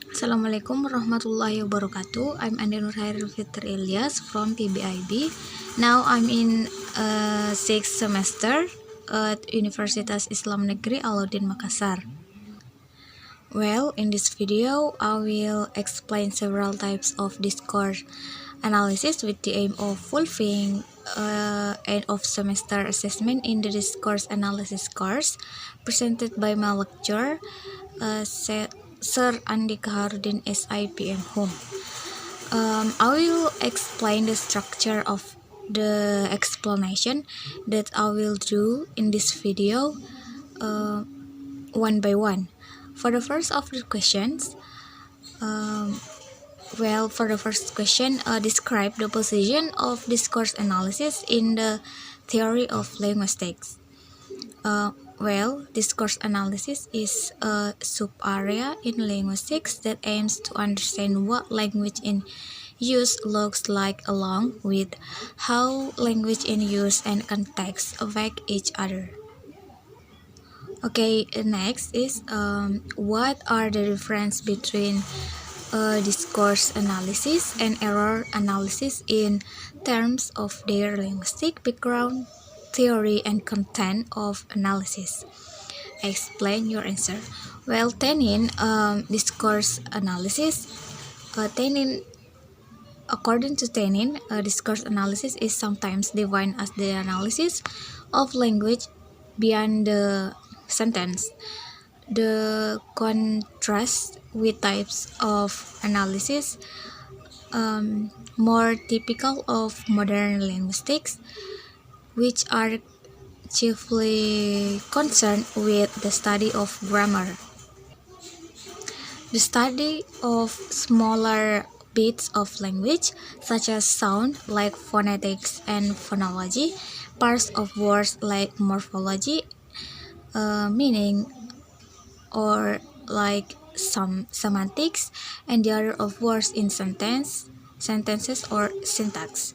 Assalamualaikum warahmatullahi wabarakatuh. I'm Andi Nurhaeril Fitri Ilyas from PBIB. Now I'm in 6th semester at Universitas Islam Negeri Alauddin Makassar. Well, in this video, I will explain several types of discourse analysis with the aim of fulfilling end of semester assessment in the discourse analysis course presented by my lecturer, Sir Andi Nurhaeril SIPM Home. I will explain the structure of the explanation that I will do in this video one by one. For the first of the questions, for the first question, describe the position of discourse analysis in the theory of linguistics. Discourse analysis is a sub-area in linguistics that aims to understand what language in use looks like along with how language in use and context affect each other. Okay, next is what are the difference between discourse analysis and error analysis in terms of their linguistic background, theory, and content of analysis. Explain your answer. Well, Tenin, discourse analysis. According to Tenin, discourse analysis is sometimes defined as the analysis of language beyond the sentence. The contrast with types of analysis more typical of modern linguistics, which are chiefly concerned with the study of grammar. The study of smaller bits of language, such as sound like phonetics and phonology, parts of words like morphology, meaning or like some semantics, and the other of words in sentences or syntax.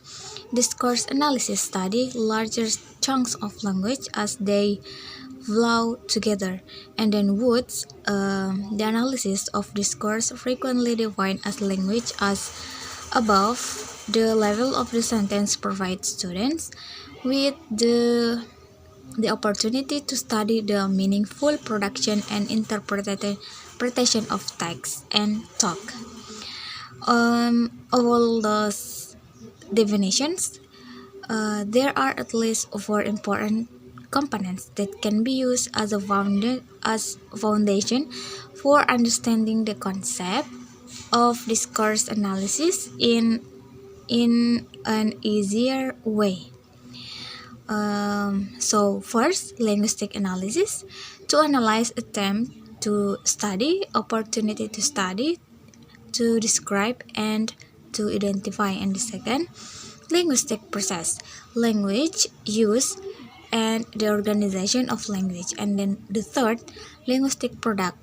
Discourse analysis study larger chunks of language as they flow together, and then woods the analysis of discourse frequently defined as language as above the level of the sentence provides students with the opportunity to study the meaningful production and interpretation of text and talk. All those definitions, there are at least 4 important components that can be used as a foundation for understanding the concept of discourse analysis in an easier way. So first, linguistic analysis, to analyze, attempt to study, opportunity to study, to describe, and to identify. And the second, linguistic process, language use and the organization of language. And then the third, linguistic product,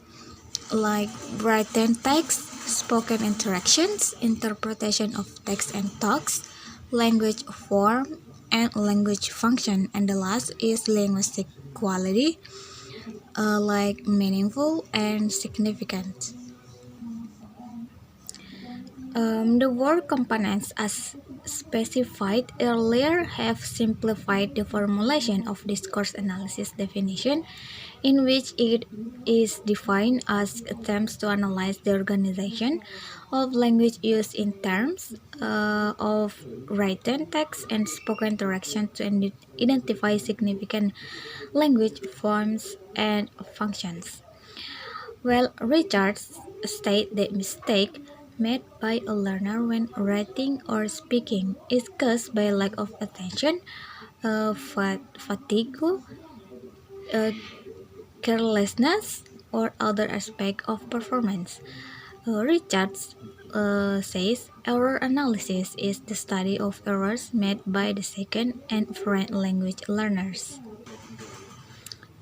like written text, spoken interactions, interpretation of text and talks, language form, and language function. And the last is linguistic quality, like meaningful and significant. The word components as specified earlier have simplified the formulation of discourse analysis definition, in which it is defined as attempts to analyze the organization of language use in terms of written text and spoken interaction to identify significant language forms and functions. Well, Richards state that mistake made by a learner when writing or speaking is caused by lack of attention, fatigue, carelessness, or other aspect of performance. Richards says error analysis is the study of errors made by the second and foreign language learners.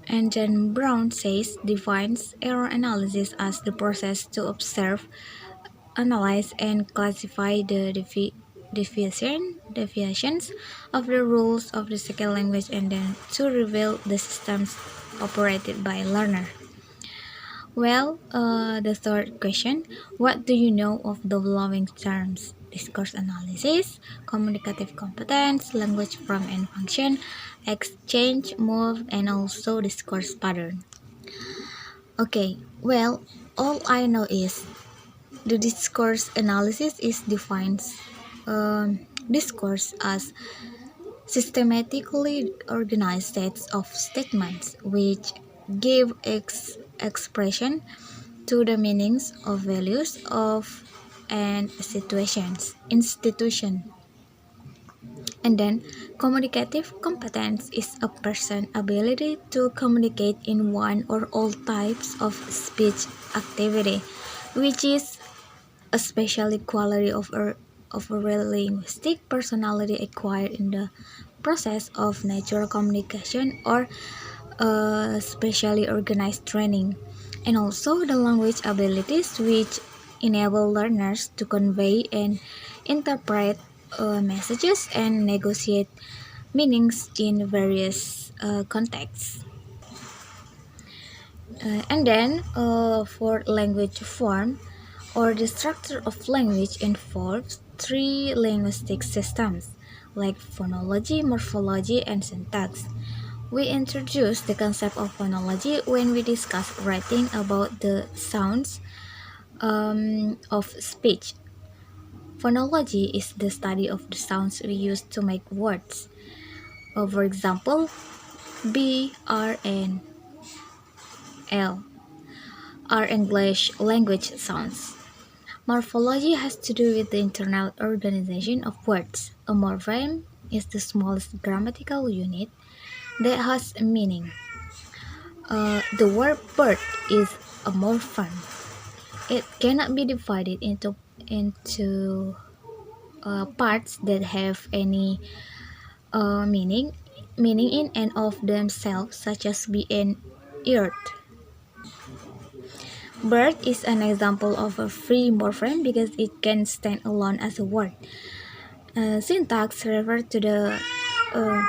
And then Brown says defines error analysis as the process to observe, analyze, and classify the deviations of the rules of the second language and then to reveal the systems operated by a learner. The third question, what do you know of the following terms? Discourse analysis, communicative competence, language form and function, exchange, move, and also discourse pattern. Okay, all I know is the discourse analysis is defines discourse as systematically organized sets of statements which give expression to the meanings of values of and situations institution. And then communicative competence is a person's ability to communicate in one or all types of speech activity, which is especially quality of a linguistic personality acquired in the process of natural communication or specially organized training, and also the language abilities which enable learners to convey and interpret messages and negotiate meanings in various contexts. For language form, or the structure of language involves three linguistic systems like phonology, morphology, and syntax. We introduced the concept of phonology when we discussed writing about the sounds of speech. Phonology is the study of the sounds we use to make words. For example, B, R, and L are English language sounds. Morphology has to do with the internal organization of words. A morpheme is the smallest grammatical unit that has a meaning. The word bird is a morpheme. It cannot be divided into parts that have any meaning in and of themselves, such as be and earth. Bird is an example of a free morpheme because it can stand alone as a word. Syntax refers to the uh,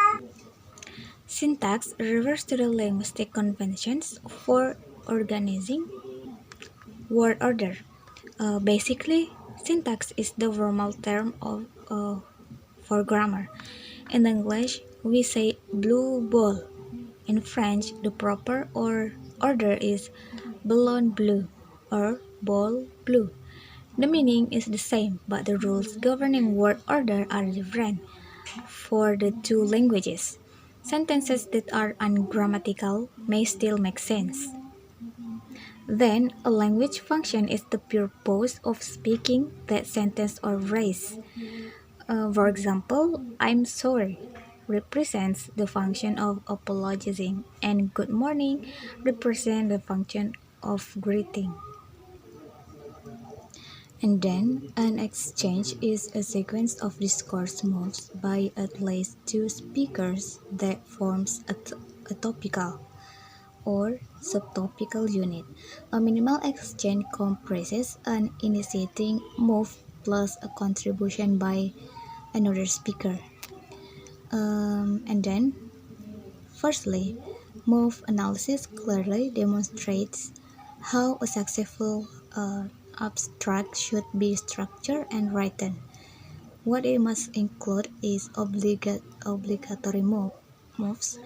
linguistic conventions for organizing word order. Basically, syntax is the formal term for grammar. In English, we say blue ball. In French, the proper order is ballon bleu or ball bleu. The meaning is the same, but the rules governing word order are different for the two languages. Sentences that are ungrammatical may still make sense. Then, a language function is the purpose of speaking that sentence or phrase. For example, I'm sorry represents the function of apologizing, and good morning represents the function of greeting. And then, an exchange is a sequence of discourse moves by at least two speakers that forms a topical or subtopical unit. A minimal exchange comprises an initiating move plus a contribution by another speaker. And then, firstly, move analysis clearly demonstrates how a successful abstract should be structured and written. What it must include is obligatory moves,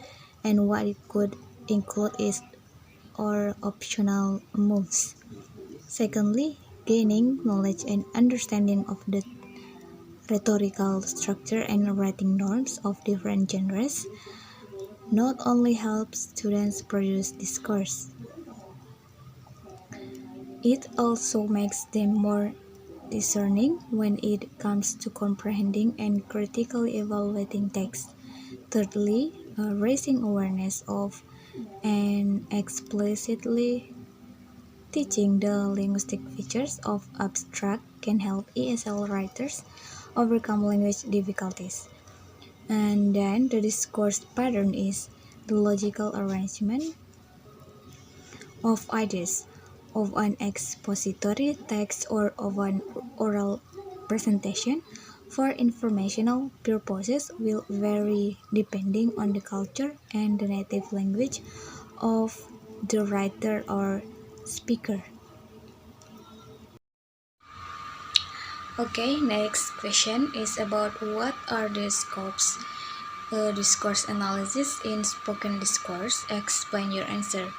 and what it could include is or optional moves. Secondly, gaining knowledge and understanding of the rhetorical structure and writing norms of different genres not only helps students produce discourse, it also makes them more discerning when it comes to comprehending and critically evaluating text. Thirdly, raising awareness of and explicitly teaching the linguistic features of abstract can help ESL writers overcome language difficulties. And then the discourse pattern is the logical arrangement of ideas of an expository text or of an oral presentation for informational purposes will vary depending on the culture and the native language of the writer or speaker. Okay, next question is about what are the scopes discourse analysis in spoken discourse. Explain your answer.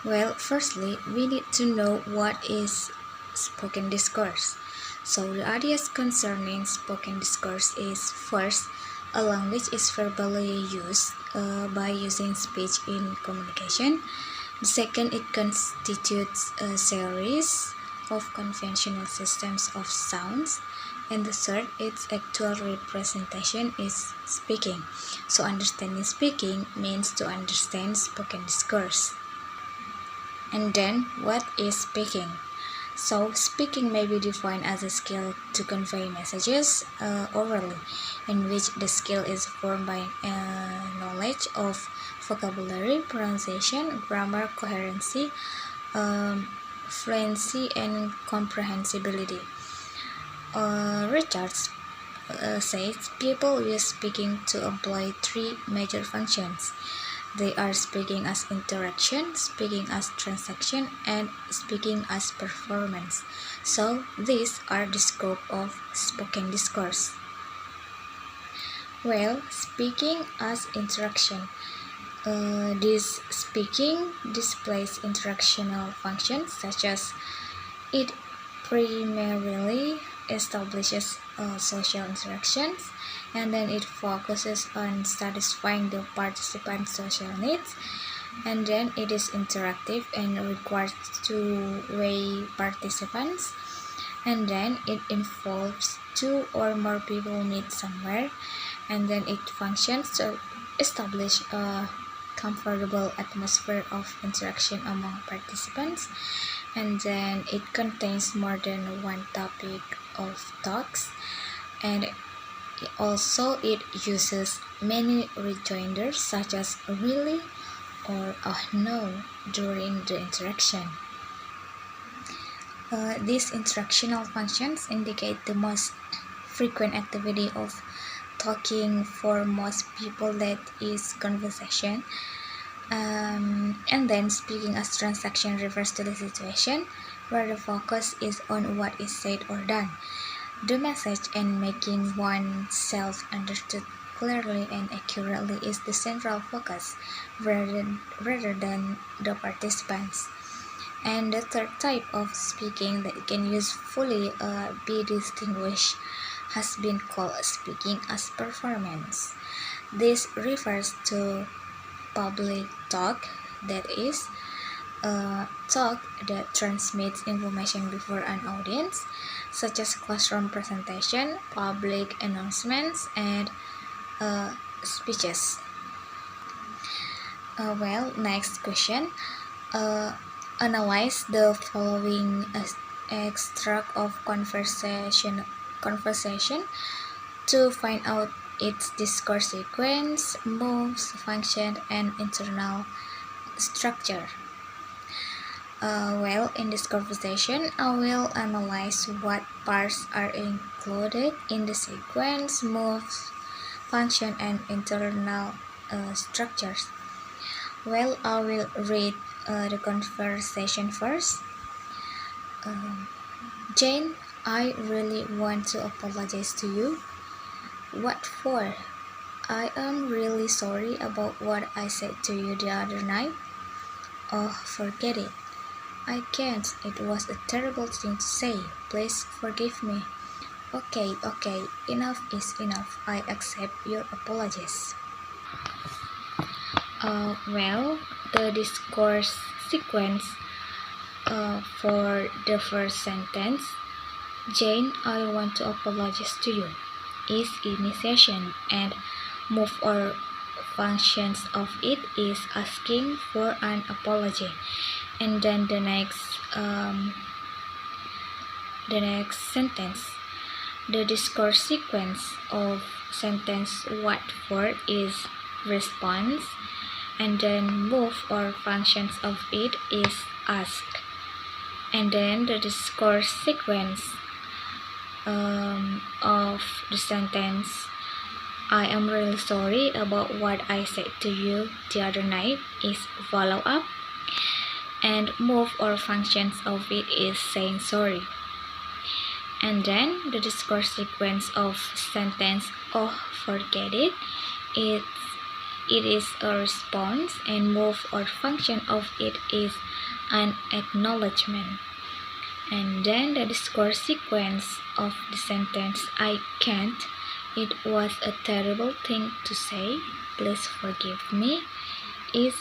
Well, firstly, we need to know what is spoken discourse. So the ideas concerning spoken discourse is first, a language is verbally used by using speech in communication. The second, it constitutes a series of conventional systems of sounds. And the third, its actual representation is speaking. So understanding speaking means to understand spoken discourse. And then, what is speaking? So, speaking may be defined as a skill to convey messages orally, in which the skill is formed by knowledge of vocabulary, pronunciation, grammar, coherency, fluency, and comprehensibility. Richards says people use speaking to employ three major functions. They are speaking as interaction, speaking as transaction, and speaking as performance. So, these are the scope of spoken discourse. Well, speaking as interaction. This speaking displays interactional functions such as it primarily establishes social interactions, and then it focuses on satisfying the participants' social needs, and then it is interactive and requires two-way participants, and then it involves two or more people meet somewhere, and then it functions to establish a comfortable atmosphere of interaction among participants, and then it contains more than one topic of talks, and also it uses many rejoinders such as really or oh no during the interaction. These interactional functions indicate the most frequent activity of talking for most people, that is conversation. And then speaking as transaction refers to the situation where the focus is on what is said or done. The message and making oneself understood clearly and accurately is the central focus rather than the participants. And the third type of speaking that can usefully be distinguished has been called speaking as performance. This refers to public talk, that is, talk that transmits information before an audience, such as classroom presentation, public announcements, and speeches. Next question. Analyze the following extract of conversation to find out its discourse sequence, moves, function, and internal structure. In this conversation, I will analyze what parts are included in the sequence, moves, function, and internal structures. I will read the conversation first. Jane, I really want to apologize to you. What for? I am really sorry about what I said to you the other night. Oh, forget it. I can't. It was a terrible thing to say. Please forgive me. Okay, enough is enough. I accept your apologies. The discourse sequence for the first sentence, Jane, I want to apologize to you, is initiation, and move or functions of it is asking for an apology. And then the next sentence, the discourse sequence of sentence what for is response, and then move or functions of it is ask. And then the discourse sequence of the sentence, I am really sorry about what I said to you the other night, is follow up. and move or functions of it is saying sorry. And then the discourse sequence of sentence, oh forget it, it it is a response, and move or function of it is an acknowledgement. And then the discourse sequence of the sentence, I can't, it was a terrible thing to say, please forgive me, is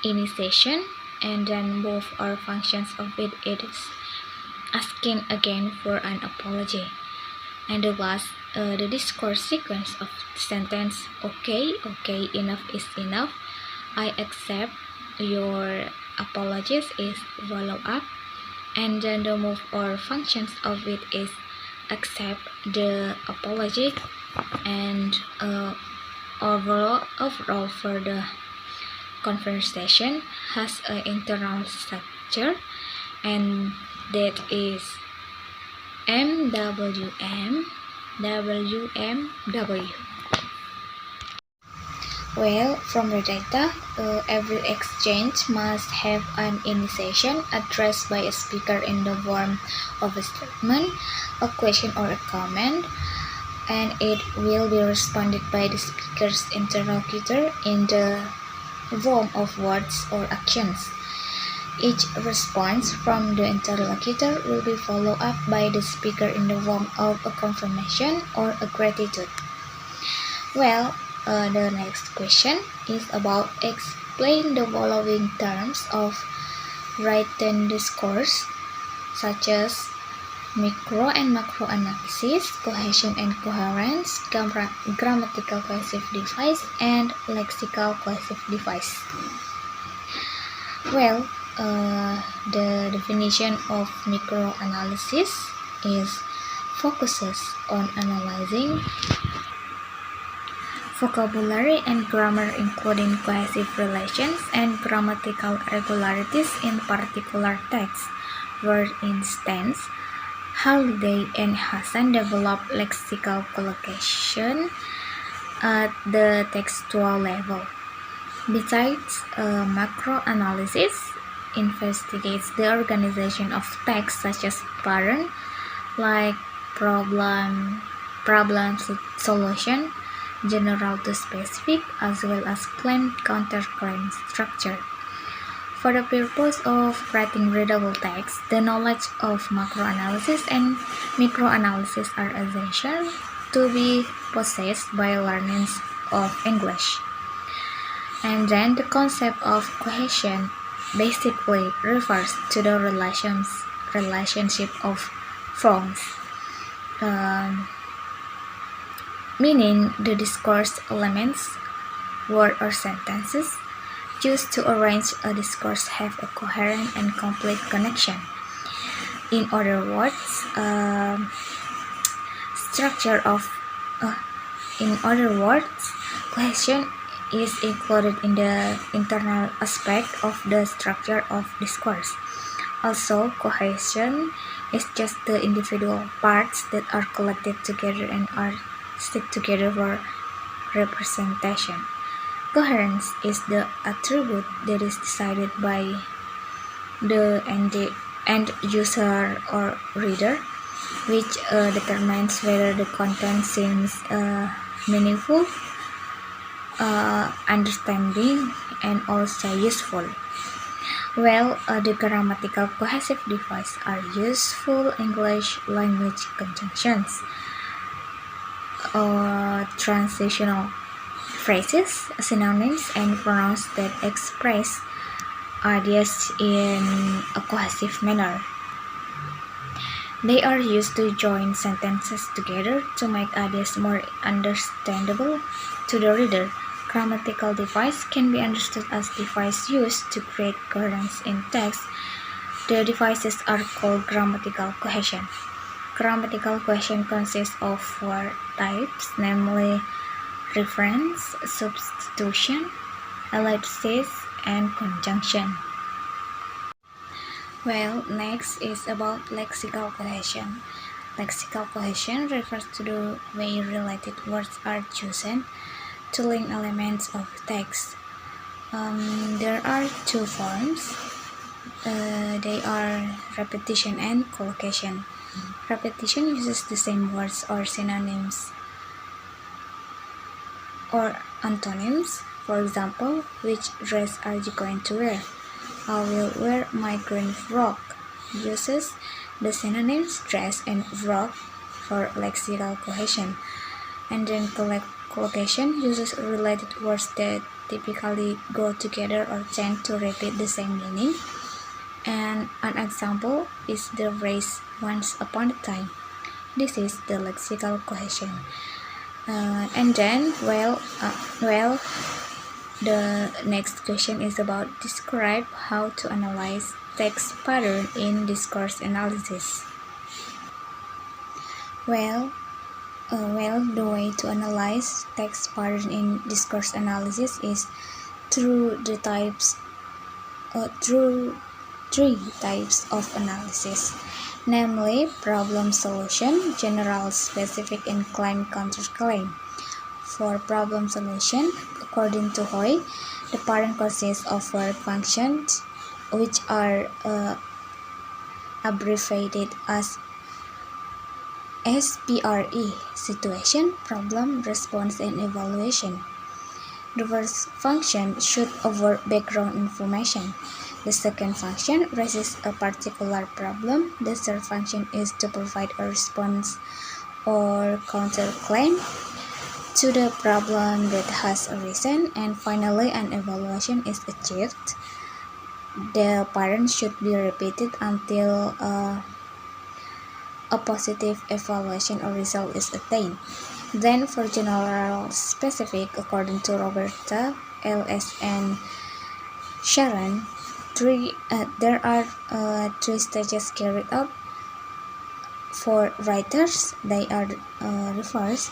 initiation. And then move or functions of it is asking again for an apology. And the discourse sequence of the sentence, okay, enough is enough, I accept your apologies, is follow up. And then the move or functions of it is accept the apology. And overall for the conversation has an internal structure, and that is MWM, WMW. Well, from the data, every exchange must have an initiation addressed by a speaker in the form of a statement, a question, or a comment, and it will be responded by the speaker's interlocutor in the form of words or actions. Each response from the interlocutor will be followed up by the speaker in the form of a confirmation or a gratitude. Well, the next question is about explain the following terms of written discourse, such as micro and macro analysis, cohesion and coherence, grammatical cohesive device, and lexical cohesive device. Well, the definition of microanalysis is focuses on analyzing vocabulary and grammar, including cohesive relations and grammatical regularities in particular texts. For instance, Holiday and Hassan developed lexical collocation at the textual level. Besides, macroanalysis investigates the organization of text, such as pattern, like problem solution, general to specific, as well as claim counterclaim structure. For the purpose of writing readable text, the knowledge of macroanalysis and microanalysis are essential to be possessed by learners of English. And then the concept of cohesion basically refers to the relationship of forms, meaning the discourse elements, word or sentences used to arrange a discourse have a coherent and complete connection. In other words, cohesion is included in the internal aspect of the structure of discourse. Also, cohesion is just the individual parts that are collected together and are stick together for representation. Coherence is the attribute that is decided by the end user or reader, which determines whether the content seems meaningful, understanding, and also useful. Well, the grammatical cohesive devices are useful English language conjunctions or transitional phrases, synonyms, and pronouns that express ideas in a cohesive manner. They are used to join sentences together to make ideas more understandable to the reader. Grammatical device can be understood as devices used to create coherence in text. The devices are called grammatical cohesion. Grammatical cohesion consists of four types, namely reference, substitution, ellipsis, and conjunction. Well, next is about lexical cohesion. Lexical cohesion refers to the way related words are chosen to link elements of text. There are two forms. They are repetition and collocation. Repetition uses the same words or synonyms or antonyms. For example, which dress are you going to wear? I will wear my green frock. Uses the synonyms dress and frock for lexical cohesion. And then collocation uses related words that typically go together or tend to repeat the same meaning. And an example is the phrase once upon a time. This is the lexical cohesion. And then, the next question is about describe how to analyze text pattern in discourse analysis. The way to analyze text pattern in discourse analysis is through three types of analysis, namely problem solution, general, specific, and claim counterclaim. For problem solution, according to Hoy, the pattern consists of verb functions, which are abbreviated as SPRE, situation, problem, response, and evaluation. The first function should offer background information. The second function raises a particular problem. The third function is to provide a response or counterclaim to the problem that has arisen, and finally an evaluation is achieved. The pattern should be repeated until a positive evaluation or result is attained. Then for general specific, according to Roberta, L.S. and Sharon, there are three stages carried out. For writers, they are the first.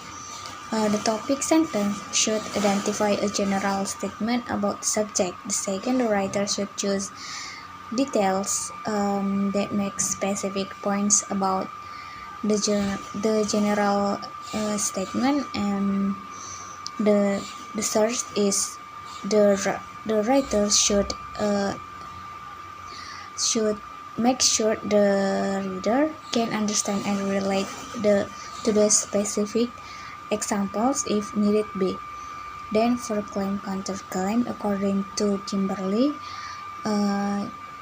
The topic sentence should identify a general statement about the subject. The second, the writer should choose details that make specific points about the general statement, and the third is the writer should make sure the reader can understand and relate to the specific examples if needed be. Then for claim counterclaim, according to Kimberly,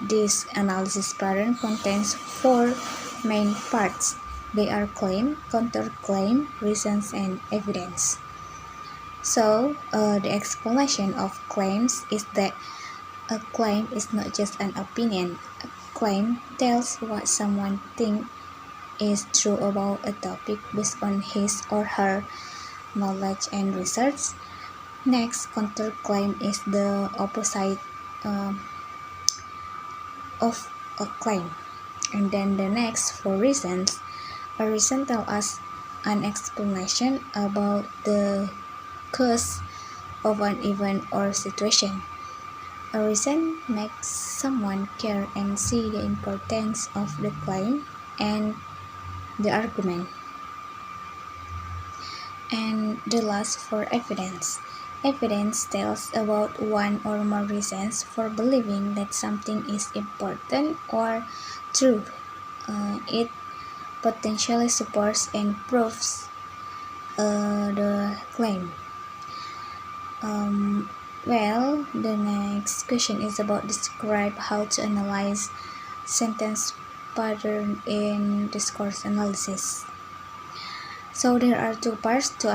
this analysis pattern contains four main parts. They are claim, counterclaim, reasons, and evidence. So, the explanation of claims is that a claim is not just an opinion. A claim tells what someone thinks is true about a topic based on his or her knowledge and research. Next, counterclaim is the opposite of a claim. And then the next, for reasons, a reason tells us an explanation about the cause of an event or situation. A reason makes someone care and see the importance of the claim and the argument. And the last, for evidence. Evidence tells about one or more reasons for believing that something is important or true. It potentially supports and proves the claim. The next question is about describe how to analyze sentence pattern in discourse analysis. So there are two parts to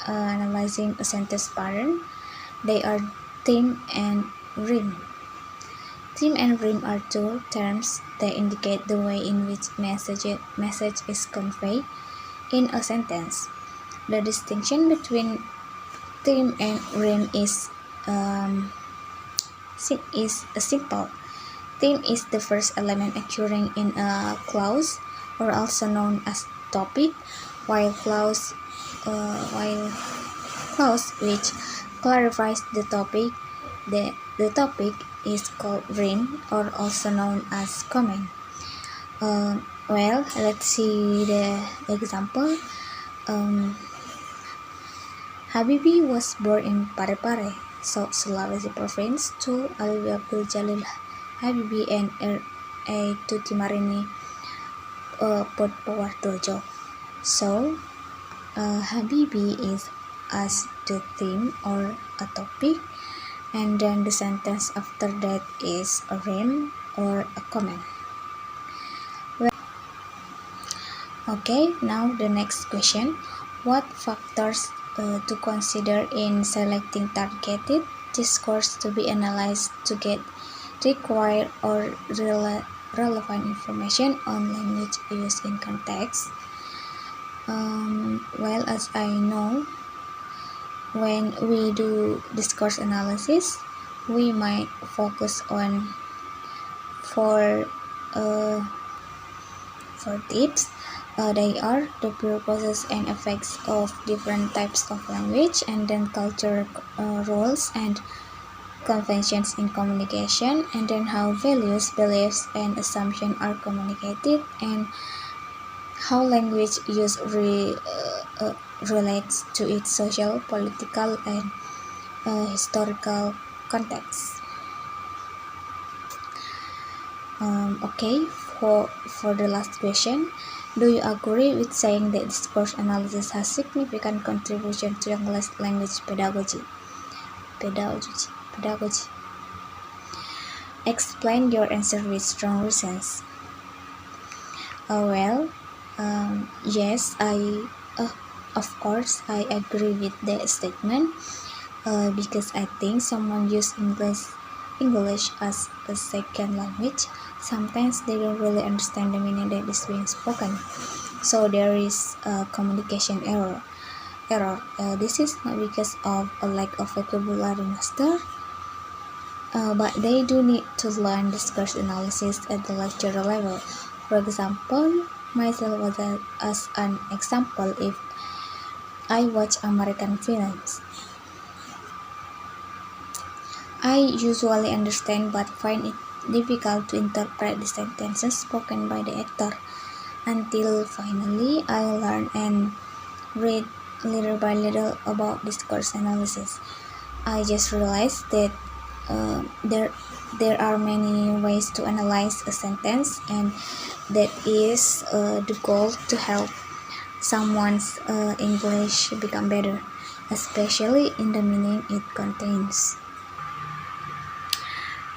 analyzing a sentence pattern. They are theme and rhyme. Theme and rhyme are two terms that indicate the way in which message is conveyed in a sentence. The distinction between theme and rhyme is simple. Theme is the first element occurring in a clause, or also known as topic, while clause which clarifies the topic, the topic is called rhyme, or also known as comment. Let's see the example. Habibie was born in Parepare, South Sulawesi Province, to Alwi Abdul Jalil Habibie and R.A. Tutimarini put power dojo. So, Habibie is as the theme or a topic, and then the sentence after that is a rhyme or a comment. Okay, now the next question. What factors to consider in selecting targeted discourse to be analyzed to get required or relevant information on language use in context? Well, as I know, when we do discourse analysis, we might focus on four uh, tips. They are the purposes and effects of different types of language, and then cultural roles and conventions in communication, and then how values, beliefs, and assumptions are communicated, and how language use relates to its social, political, and historical context. Okay, for the last question, do you agree with saying that discourse analysis has significant contribution to English language pedagogy? Pedagogy. Explain your answer with strong reasons. Yes, of course, I agree with that statement. Because I think someone use English as a second language, sometimes they don't really understand the meaning that is being spoken. So there is a communication error. This is not because of a lack of vocabulary master, but they do need to learn discourse analysis at the lecturer level. For example, myself as an example, if I watch American films, I usually understand but find it difficult to interpret the sentences spoken by the actor, until finally I learn and read little by little about discourse analysis. I just realized that there are many ways to analyze a sentence, and that is the goal to help someone's English become better, especially in the meaning it contains.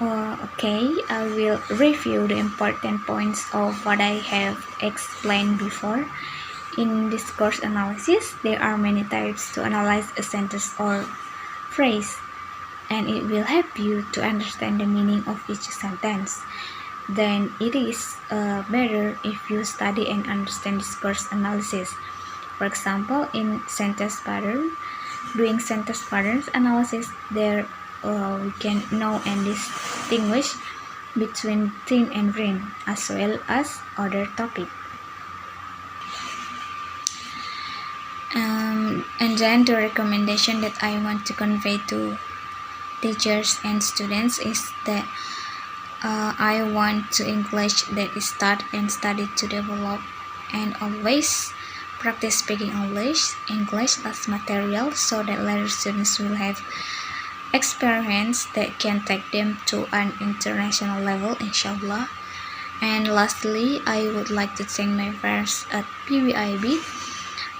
Okay, I will review the important points of what I have explained before. In discourse analysis, there are many types to analyze a sentence or phrase, and it will help you to understand the meaning of each sentence. Then it is better if you study and understand discourse analysis. For example, in sentence pattern, doing sentence patterns analysis, there we can know and distinguish between theme and rhyme, as well as other topic. And then the recommendation that I want to convey to teachers and students is that I want to English that is start and study to develop, and always practice speaking English as material, so that later students will have experience that can take them to an international level, inshallah. And lastly, I would like to thank my friends at PBIB,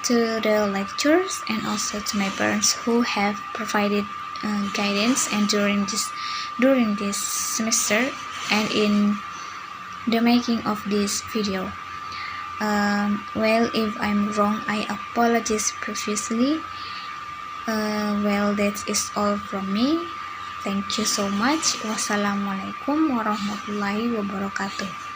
to the lecturers, and also to my parents who have provided guidance and during this semester and in the making of this video. Well, if I'm wrong, I apologize profusely. Well, that is all from me. Thank you so much. Wassalamualaikum warahmatullahi wabarakatuh.